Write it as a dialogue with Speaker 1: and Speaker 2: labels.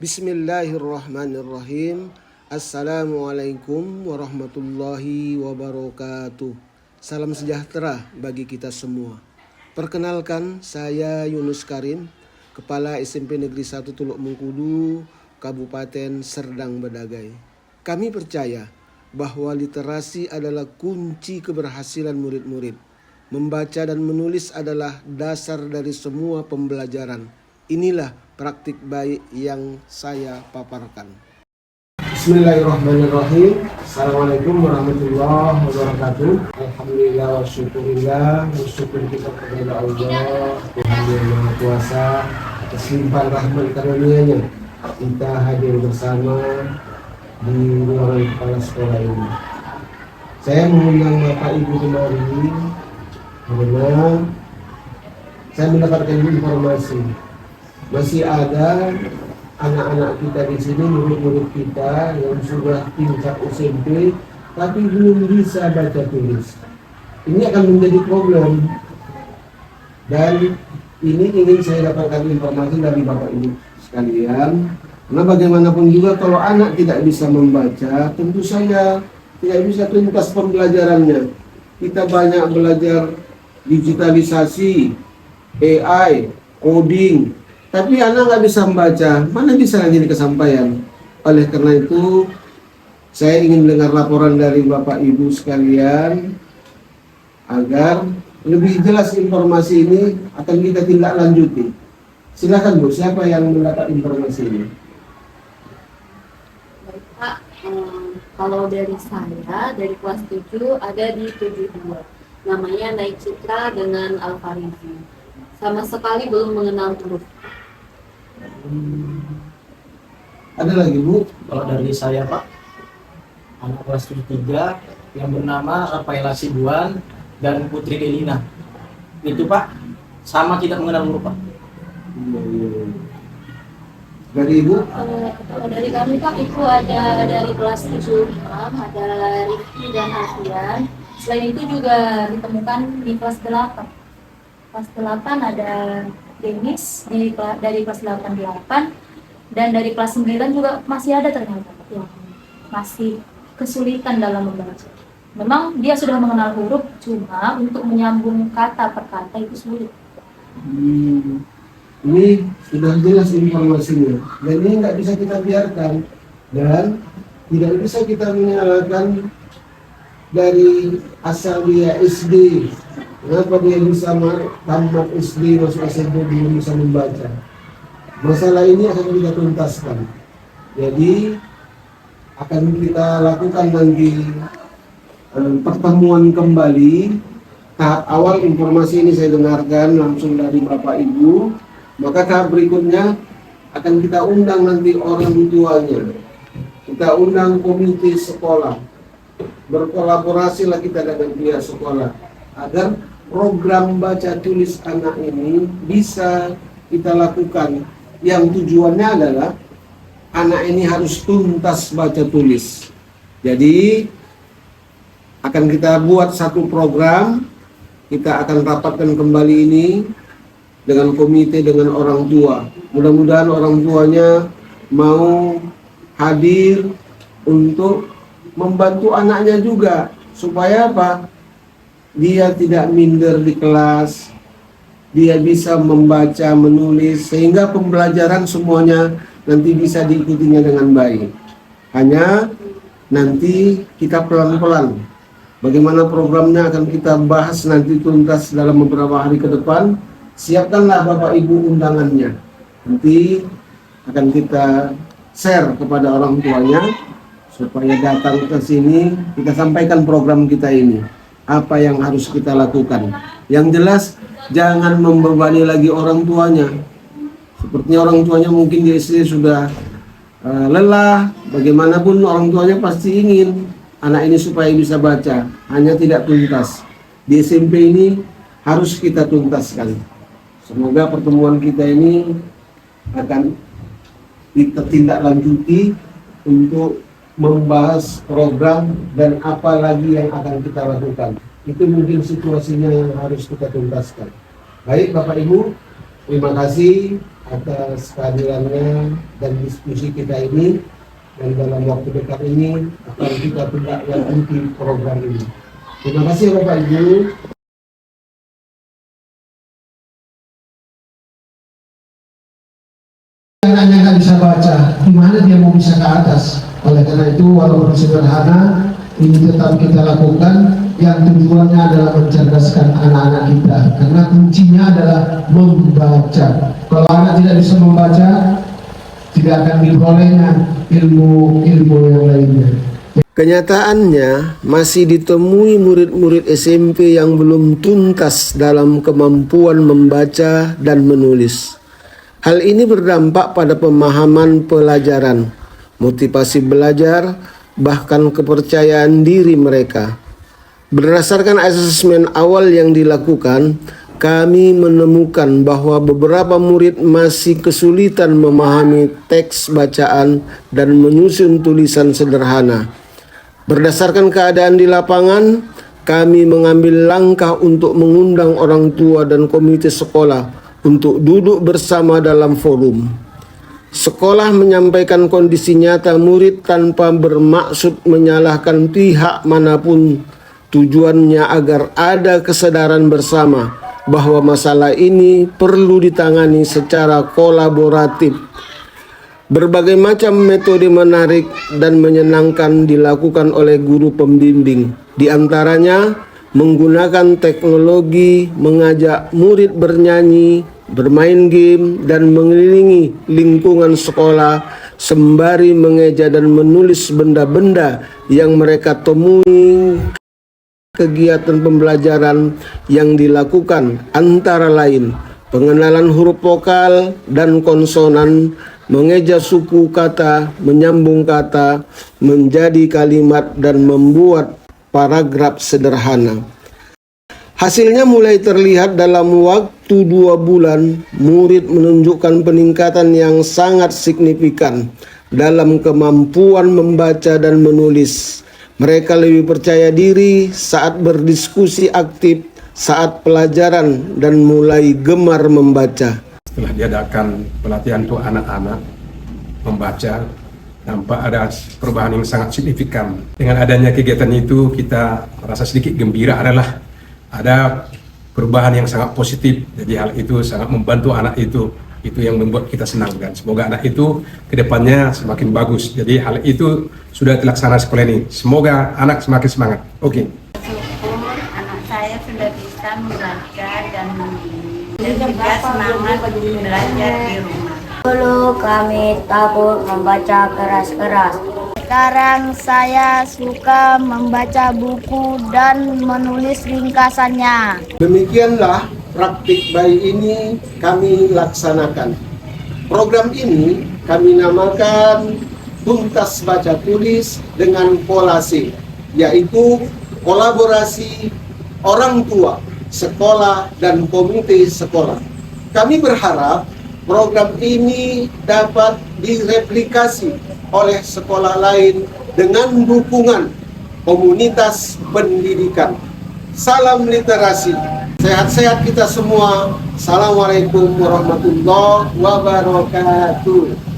Speaker 1: Bismillahirrahmanirrahim. Assalamualaikum warahmatullahi wabarakatuh. Salam sejahtera bagi kita semua. Perkenalkan, saya Yunus Karim, Kepala SMP Negeri 1 Tuluk Mengkudu, Kabupaten Serdang Bedagai. Kami percaya bahwa literasi adalah kunci keberhasilan murid-murid. Membaca dan menulis adalah dasar dari semua pembelajaran. Inilah praktik baik yang saya paparkan. Bismillahirrahmanirrahim. Assalamualaikum warahmatullahi wabarakatuh. Alhamdulillah wa syukurillah. Bersyukur kita kepada Allah Tuhan yang Maha Kuasa atas limpahan rahmat karunia-Nya. Kita hadir bersama di ruangan kepala sekolah ini. Saya mengundang Bapak Ibu kemari karena saya mendapatkan informasi masih ada anak-anak kita di sini, murid-murid kita yang sudah tingkat SMP tapi belum bisa baca tulis. Ini akan menjadi problem, dan ini ingin saya dapatkan informasi dari Bapak Ibu sekalian. Karena bagaimanapun juga kalau anak tidak bisa membaca, tentu saja tidak bisa tuntas pembelajarannya. Kita banyak belajar digitalisasi, AI, coding, tapi anak nggak bisa membaca, mana bisa jadi kesampaian. Oleh karena itu, saya ingin dengar laporan dari Bapak Ibu sekalian agar lebih jelas informasi ini akan kita tindak lanjuti. Silakan Bu, siapa yang mendapat informasi ini?
Speaker 2: Baik Pak, kalau dari saya, dari kelas 7 ada di 72. Namanya Naik Citra dengan Alfarizi. Sama sekali belum mengenal huruf.
Speaker 1: Ada lagi Bu?
Speaker 3: Kalau dari saya Pak, anak kelas 73 yang bernama Rafaela Sibuan dan Putri Delina. Itu Pak, sama tidak mengenal huruf Pak.
Speaker 1: Dari Ibu?
Speaker 2: Kalau dari kami Pak, itu ada dari kelas 76, ada Rifki dan Alfian. Selain itu juga ditemukan di kelas 8. Kelas 8 ada Denis dari kelas 88, dan dari kelas 9 juga masih ada ternyata yang masih kesulitan dalam membaca. Memang dia sudah mengenal huruf, cuma untuk menyambung kata per kata itu sulit.
Speaker 1: Ini sudah jelas informasinya, dan ini nggak bisa kita biarkan, dan tidak bisa kita menyalahkan dari asal dia SD. Kenapa dia bisa tamat SD masuk SMP belum bisa membaca? Masalah ini akan kita tuntaskan. Jadi akan kita lakukan nanti pertemuan kembali. Tahap awal informasi ini saya dengarkan langsung dari Bapak Ibu. Maka tahap berikutnya akan kita undang nanti orang tuanya. Kita undang komite sekolah. Berkolaborasilah kita dengan pihak sekolah agar program baca tulis anak ini bisa kita lakukan, yang tujuannya adalah anak ini harus tuntas baca tulis. Jadi akan kita buat satu program, kita akan rapatkan kembali ini dengan komite, dengan orang tua. Mudah-mudahan orang tuanya mau hadir untuk membantu anaknya juga, supaya apa? Dia tidak minder di kelas, dia bisa membaca, menulis, sehingga pembelajaran semuanya nanti bisa diikutinya dengan baik. Hanya nanti kita pelan-pelan. Bagaimana programnya akan kita bahas nanti tuntas dalam beberapa hari ke depan. Siapkanlah Bapak Ibu undangannya. Nanti akan kita share kepada orang tuanya supaya datang ke sini, kita sampaikan program kita ini, apa yang harus kita lakukan. Yang jelas jangan membebani lagi orang tuanya. Sepertinya orang tuanya mungkin di SD sudah lelah. Bagaimanapun orang tuanya pasti ingin anak ini supaya bisa baca, hanya tidak tuntas. Di SMP ini harus kita tuntaskan. Semoga pertemuan kita ini akan ditindaklanjuti untuk membahas program dan apa lagi yang akan kita lakukan. Itu mungkin situasinya yang harus kita tuntaskan. Baik Bapak Ibu, Terima kasih atas kehadirannya dan diskusi kita ini, dan dalam waktu dekat ini akan kita tindak lanjuti program ini. Terima kasih Bapak Ibu. Anaknya nggak bisa baca, gimana dia mau bisa ke atas? Oleh karena itu, walaupun sederhana, ini tetap kita lakukan, yang tujuannya adalah mencerdaskan anak-anak kita, karena kuncinya adalah membaca. Kalau anak tidak bisa membaca, tidak akan diperolehnya ilmu-ilmu yang lainnya. Kenyataannya masih ditemui murid-murid SMP yang belum tuntas dalam kemampuan membaca dan menulis. Hal ini berdampak pada pemahaman pelajaran, motivasi belajar, bahkan kepercayaan diri mereka. Berdasarkan asesmen awal yang dilakukan, kami menemukan bahwa beberapa murid masih kesulitan memahami teks bacaan dan menyusun tulisan sederhana. Berdasarkan keadaan di lapangan, kami mengambil langkah untuk mengundang orang tua dan komite sekolah untuk duduk bersama dalam forum. Sekolah menyampaikan kondisi nyata murid tanpa bermaksud menyalahkan pihak manapun. Tujuannya agar ada kesadaran bersama bahwa masalah ini perlu ditangani secara kolaboratif. Berbagai macam metode menarik dan menyenangkan dilakukan oleh guru pembimbing. Di antaranya menggunakan teknologi, mengajak murid bernyanyi, bermain game, dan mengelilingi lingkungan sekolah sembari mengeja dan menulis benda-benda yang mereka temui. Kegiatan pembelajaran yang dilakukan antara lain pengenalan huruf vokal dan konsonan, mengeja suku kata, menyambung kata menjadi kalimat, dan membuat paragraf sederhana. Hasilnya mulai terlihat dalam waktu 2 bulan, murid menunjukkan peningkatan yang sangat signifikan dalam kemampuan membaca dan menulis. Mereka lebih percaya diri saat berdiskusi aktif, saat pelajaran, dan mulai gemar membaca.
Speaker 4: Setelah diadakan pelatihan untuk anak-anak membaca, nampak ada perubahan yang sangat signifikan. Dengan adanya kegiatan itu, kita merasa sedikit gembira adalah ada perubahan yang sangat positif. Jadi hal itu sangat membantu anak itu yang membuat kita senang, dan semoga anak itu kedepannya semakin bagus. Jadi hal itu sudah terlaksana sekolah ini. Semoga anak semakin semangat. Oke.
Speaker 5: Syukur anak saya sudah bisa membaca dan menulis, dan juga semangat belajar di rumah.
Speaker 6: Dulu kami takut membaca keras-keras. Sekarang saya suka membaca buku dan menulis ringkasannya.
Speaker 1: Demikianlah praktik baik ini kami laksanakan. Program ini kami namakan Tuntas Baca Tulis dengan Kolase, yaitu kolaborasi orang tua, sekolah, dan komite sekolah. Kami berharap program ini dapat direplikasi oleh sekolah lain dengan dukungan komunitas pendidikan. Salam literasi. Sehat-sehat kita semua. Assalamualaikum warahmatullahi wabarakatuh.